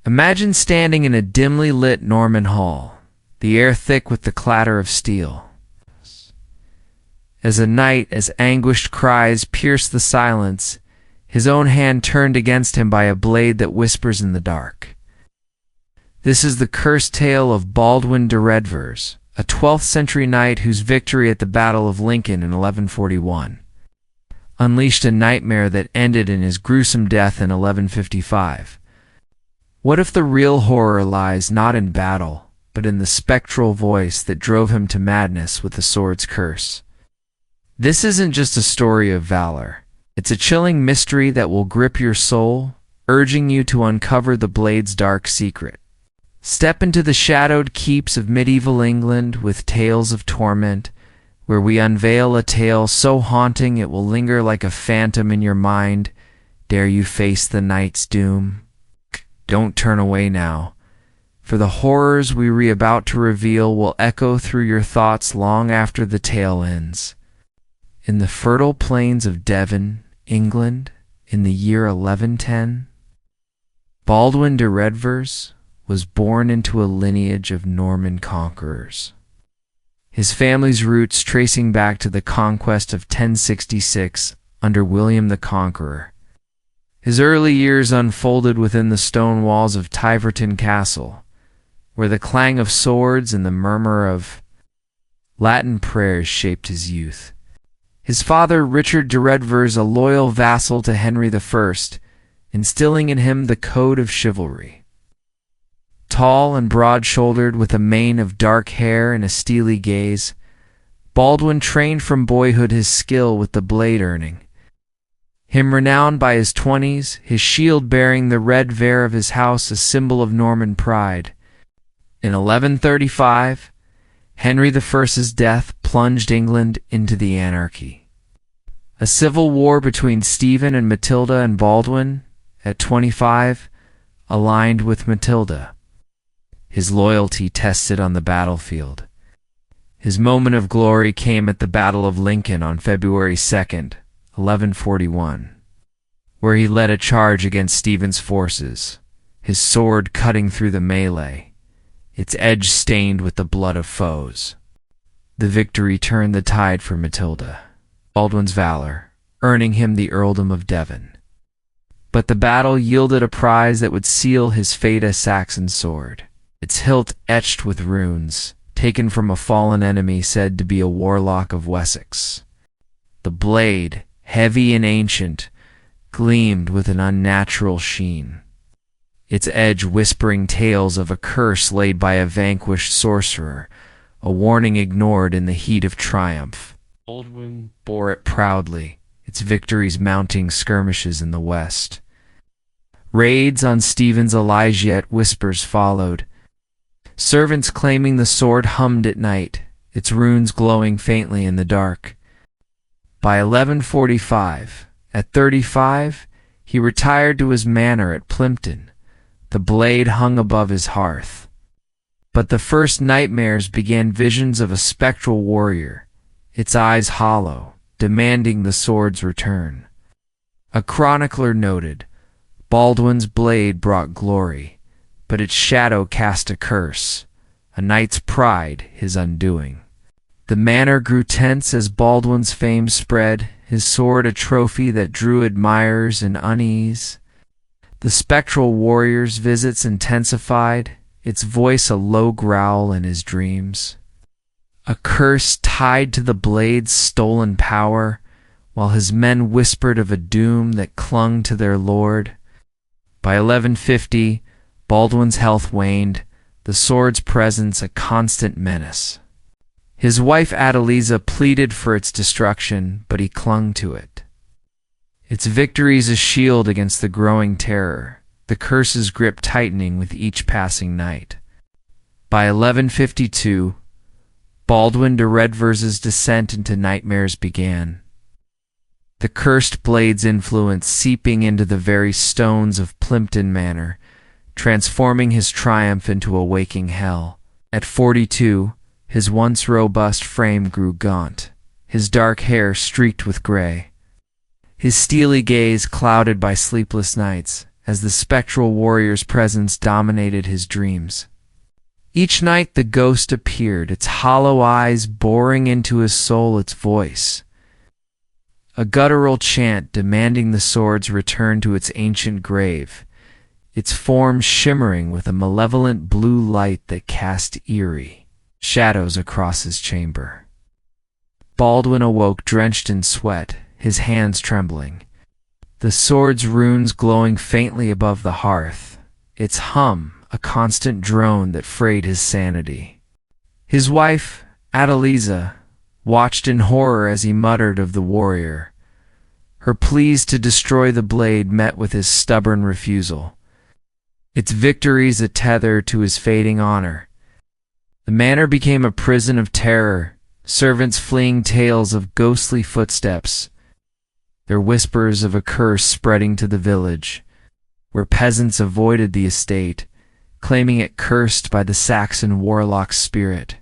Imagine standing in a dimly lit Norman hall, the air thick with the clatter of steel. As anguished cries pierce the silence, his own hand turned against him by a blade that whispers in the dark. This is the cursed tale of Baldwin de Redvers, a 12th century knight whose victory at the Battle of Lincoln in 1141 unleashed a nightmare that ended in his gruesome death in 1155. What if the real horror lies not in battle, but in the spectral voice that drove him to madness with the sword's curse? This isn't just a story of valor. It's a chilling mystery that will grip your soul, urging you to uncover the blade's dark secret. Step into the shadowed keeps of medieval England with tales of torment, where we unveil a tale so haunting it will linger like a phantom in your mind. Dare you face the night's doom? Don't turn away now, for the horrors we are about to reveal will echo through your thoughts long after the tale ends. In the fertile plains of Devon, England, in the year 1110, Baldwin de Redvers was born into a lineage of Norman conquerors. His family's roots tracing back to the conquest of 1066 under William the Conqueror. His early years unfolded within the stone walls of Tiverton Castle, where the clang of swords and the murmur of Latin prayers shaped his youth. His father, Richard de Redvers, a loyal vassal to Henry I, instilling in him the code of chivalry. Tall and broad-shouldered, with a mane of dark hair and a steely gaze, Baldwin trained from boyhood his skill with the blade, earning him renowned by his 20s, his shield bearing the red ver of his house, a symbol of Norman pride. In 1135, Henry I's death plunged England into the anarchy. A civil war between Stephen and Matilda, and Baldwin, at 25, aligned with Matilda, his loyalty tested on the battlefield. His moment of glory came at the Battle of Lincoln on February 2nd, 1141, where he led a charge against Stephen's forces, his sword cutting through the melee, its edge stained with the blood of foes. The victory turned the tide for Matilda, Baldwin's valor, earning him the earldom of Devon. But the battle yielded a prize that would seal his fate, a Saxon sword, its hilt etched with runes, taken from a fallen enemy said to be a warlock of Wessex. The blade, heavy and ancient, gleamed with an unnatural sheen, its edge whispering tales of a curse laid by a vanquished sorcerer, a warning ignored in the heat of triumph. Baldwin bore it proudly, its victories mounting skirmishes in the west. Raids on Stephen's Elijah whispers followed. Servants claiming the sword hummed at night, its runes glowing faintly in the dark. By 1145, at 35, he retired to his manor at Plimpton. The blade hung above his hearth. But the first nightmares began, visions of a spectral warrior, its eyes hollow, demanding the sword's return. A chronicler noted, Baldwin's blade brought glory, but its shadow cast a curse, a knight's pride his undoing. The manor grew tense as Baldwin's fame spread, his sword a trophy that drew admirers in unease. The spectral warrior's visits intensified, its voice a low growl in his dreams. A curse tied to the blade's stolen power, while his men whispered of a doom that clung to their lord. By 1150, Baldwin's health waned, the sword's presence a constant menace. His wife Adeliza pleaded for its destruction, but he clung to it. Its victories a shield against the growing terror, the curse's grip tightening with each passing night. By 1152, Baldwin de Redvers's descent into nightmares began. The cursed blade's influence seeping into the very stones of Plimpton Manor, transforming his triumph into a waking hell. At 42, his once robust frame grew gaunt, his dark hair streaked with gray, his steely gaze clouded by sleepless nights, as the spectral warrior's presence dominated his dreams. Each night the ghost appeared, its hollow eyes boring into his soul, its voice a guttural chant demanding the sword's return to its ancient grave, its form shimmering with a malevolent blue light that cast eerie shadows across his chamber. Baldwin awoke drenched in sweat, his hands trembling, the sword's runes glowing faintly above the hearth, its hum a constant drone that frayed his sanity. His wife, Adeliza, watched in horror as he muttered of the warrior. Her pleas to destroy the blade met with his stubborn refusal, its victories a tether to his fading honor. The manor became a prison of terror, servants fleeing tales of ghostly footsteps, their whispers of a curse spreading to the village, where peasants avoided the estate, claiming it cursed by the Saxon warlock's spirit.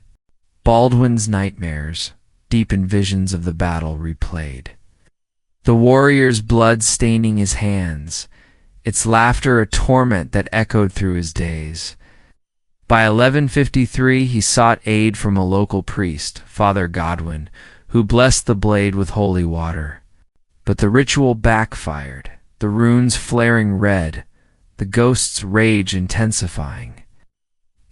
Baldwin's nightmares, deepened visions of the battle replayed, the warrior's blood staining his hands, its laughter a torment that echoed through his days. By 1153 he sought aid from a local priest, Father Godwin, who blessed the blade with holy water. But the ritual backfired, the runes flaring red, the ghost's rage intensifying.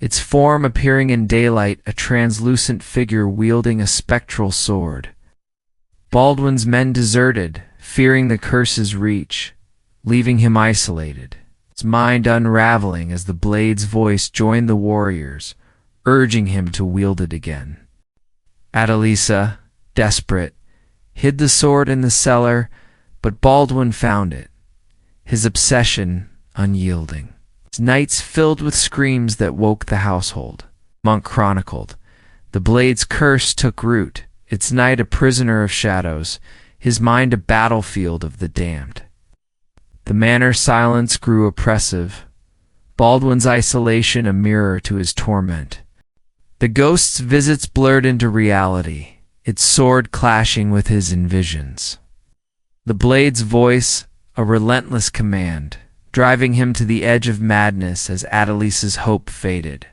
Its form appearing in daylight, a translucent figure wielding a spectral sword. Baldwin's men deserted, fearing the curse's reach, leaving him isolated, his mind unraveling as the blade's voice joined the warriors, urging him to wield it again. Adeliza, desperate, hid the sword in the cellar, but Baldwin found it, his obsession unyielding. His nights filled with screams that woke the household. Monk chronicled, the blade's curse took root, its night a prisoner of shadows, his mind a battlefield of the damned. The manor's silence grew oppressive, Baldwin's isolation a mirror to his torment. The ghost's visits blurred into reality, its sword clashing with his visions. The blade's voice a relentless command, driving him to the edge of madness as Adeliza's hope faded.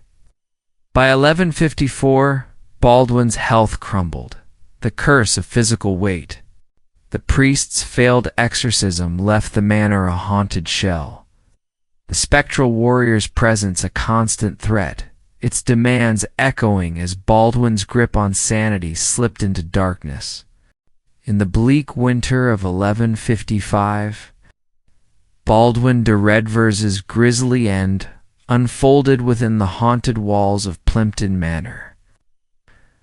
By 1154, Baldwin's health crumbled, the curse of physical weight. The priest's failed exorcism left the manor a haunted shell, the spectral warrior's presence a constant threat, its demands echoing as Baldwin's grip on sanity slipped into darkness. In the bleak winter of 1155, Baldwin de Redvers's grisly end unfolded within the haunted walls of Plimpton Manor,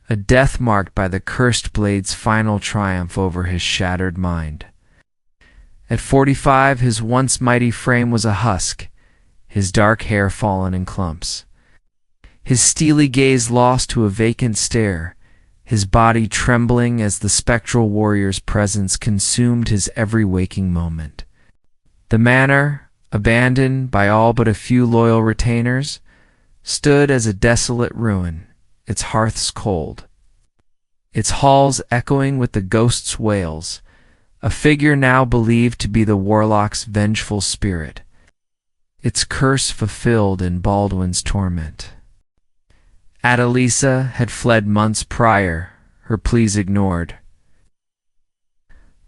a death marked by the cursed blade's final triumph over his shattered mind. At 45, his once mighty frame was a husk, his dark hair fallen in clumps, his steely gaze lost to a vacant stare, his body trembling as the spectral warrior's presence consumed his every waking moment. The manor, abandoned by all but a few loyal retainers, stood as a desolate ruin, its hearths cold, its halls echoing with the ghost's wails, a figure now believed to be the warlock's vengeful spirit, its curse fulfilled in Baldwin's torment. Adeliza had fled months prior, her pleas ignored.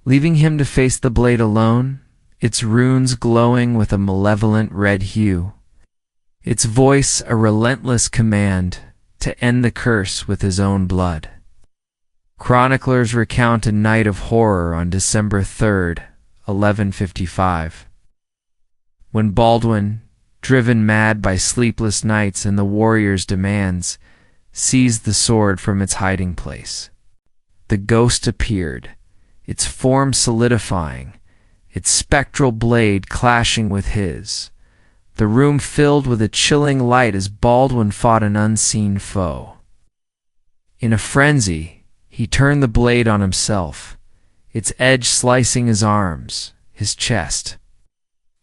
Leaving him to face the blade alone, its runes glowing with a malevolent red hue, its voice a relentless command to end the curse with his own blood. Chroniclers recount a night of horror on December 3rd, 1155, when Baldwin, driven mad by sleepless nights and the warrior's demands, seized the sword from its hiding place. The ghost appeared, its form solidifying, its spectral blade clashing with his, the room filled with a chilling light as Baldwin fought an unseen foe. In a frenzy, he turned the blade on himself, its edge slicing his arms, his chest,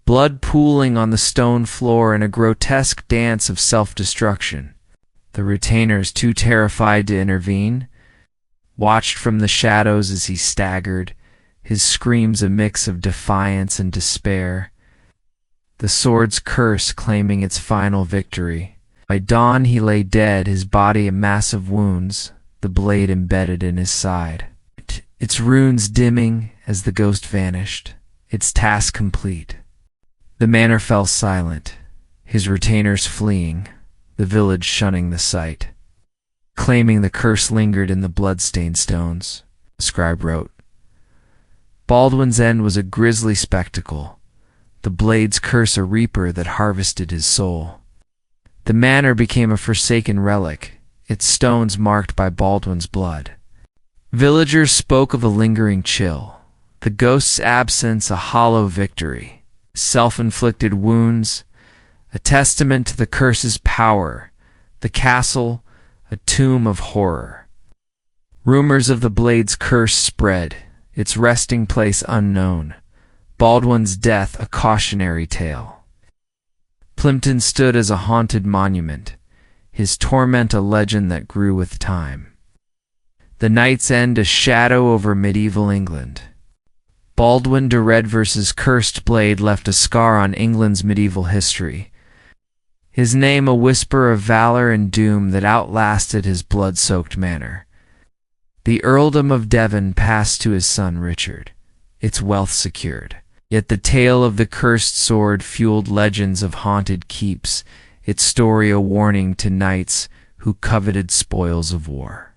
blood pooling on the stone floor in a grotesque dance of self-destruction. The retainers, too terrified to intervene, watched from the shadows as he staggered, his screams a mix of defiance and despair. the sword's curse claiming its final victory. By dawn he lay dead, his body a mass of wounds, the blade embedded in his side. Its runes dimming as the ghost vanished, its task complete. The manor fell silent, his retainers fleeing, the village shunning the sight. Claiming the curse lingered in the blood-stained stones, the scribe wrote. Baldwin's end was a grisly spectacle, the blade's curse a reaper that harvested his soul. The manor became a forsaken relic, its stones marked by Baldwin's blood. Villagers spoke of a lingering chill, the ghost's absence a hollow victory, self-inflicted wounds, a testament to the curse's power, the castle, a tomb of horror. Rumors of the blade's curse spread, its resting place unknown, Baldwin's death a cautionary tale. Plimpton stood as a haunted monument, his torment a legend that grew with time. The night's end a shadow over medieval England. Baldwin de Redvers's cursed blade left a scar on England's medieval history, his name a whisper of valor and doom that outlasted his blood-soaked manor. The earldom of Devon passed to his son Richard, its wealth secured. Yet the tale of the cursed sword fueled legends of haunted keeps, its story a warning to knights who coveted spoils of war.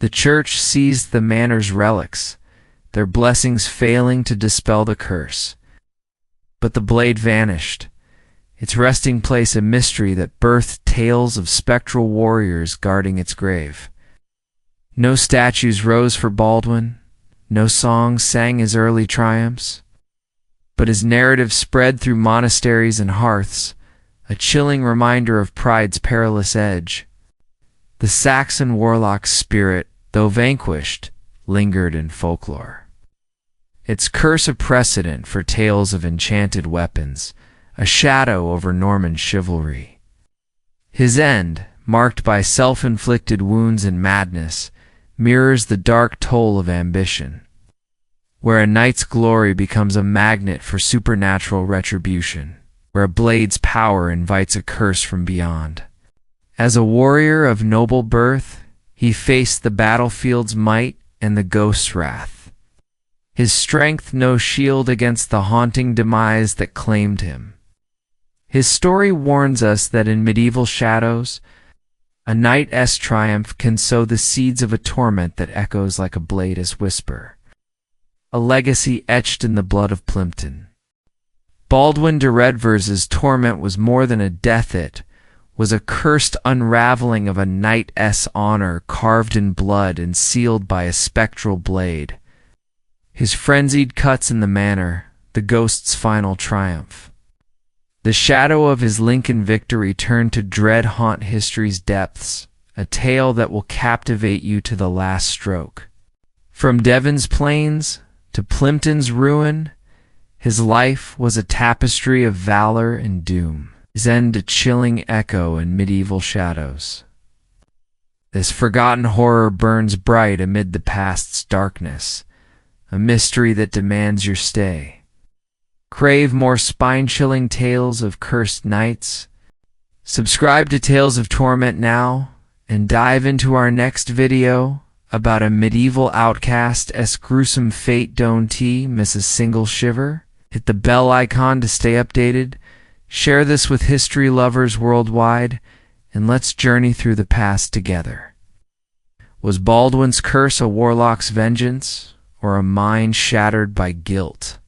The church seized the manor's relics, their blessings failing to dispel the curse. But the blade vanished, its resting place a mystery that birthed tales of spectral warriors guarding its grave. No statues rose for Baldwin, no songs sang his early triumphs, but his narrative spread through monasteries and hearths, a chilling reminder of pride's perilous edge. The Saxon warlock's spirit, though vanquished, lingered in folklore. Its curse a precedent for tales of enchanted weapons, a shadow over Norman chivalry. His end, marked by self-inflicted wounds and madness, mirrors the dark toll of ambition, where a knight's glory becomes a magnet for supernatural retribution, where a blade's power invites a curse from beyond. As a warrior of noble birth, he faced the battlefield's might and the ghost's wrath. His strength no shield against the haunting demise that claimed him. His story warns us that in medieval shadows, a knight's triumph can sow the seeds of a torment that echoes like a blade's whisper, a legacy etched in the blood of Plimpton. Baldwin de Redvers's torment was more than a death, it was a cursed unraveling of a knight's honor carved in blood and sealed by a spectral blade. His frenzied cuts in the manor, the ghost's final triumph. The shadow of his Lincoln victory turned to dread haunt history's depths, a tale that will captivate you to the last stroke. From Devon's plains to Plimpton's ruin, his life was a tapestry of valor and doom, his end a chilling echo in medieval shadows. This forgotten horror burns bright amid the past's darkness, a mystery that demands your stay. Crave more spine-chilling tales of cursed knights? Subscribe to Tales of Torment now, and dive into our next video about a medieval outcast's gruesome fate. Don't miss a single shiver. Hit the bell icon to stay updated. Share this with history lovers worldwide, and let's journey through the past together. Was Baldwin's curse a warlock's vengeance, or a mind shattered by guilt?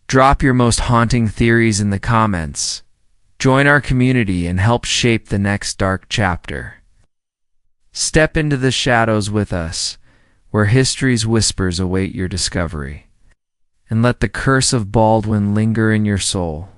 Drop your most haunting theories in the comments. Join our community and help shape the next dark chapter. Step into the shadows with us, where history's whispers await your discovery. And let the curse of Baldwin linger in your soul.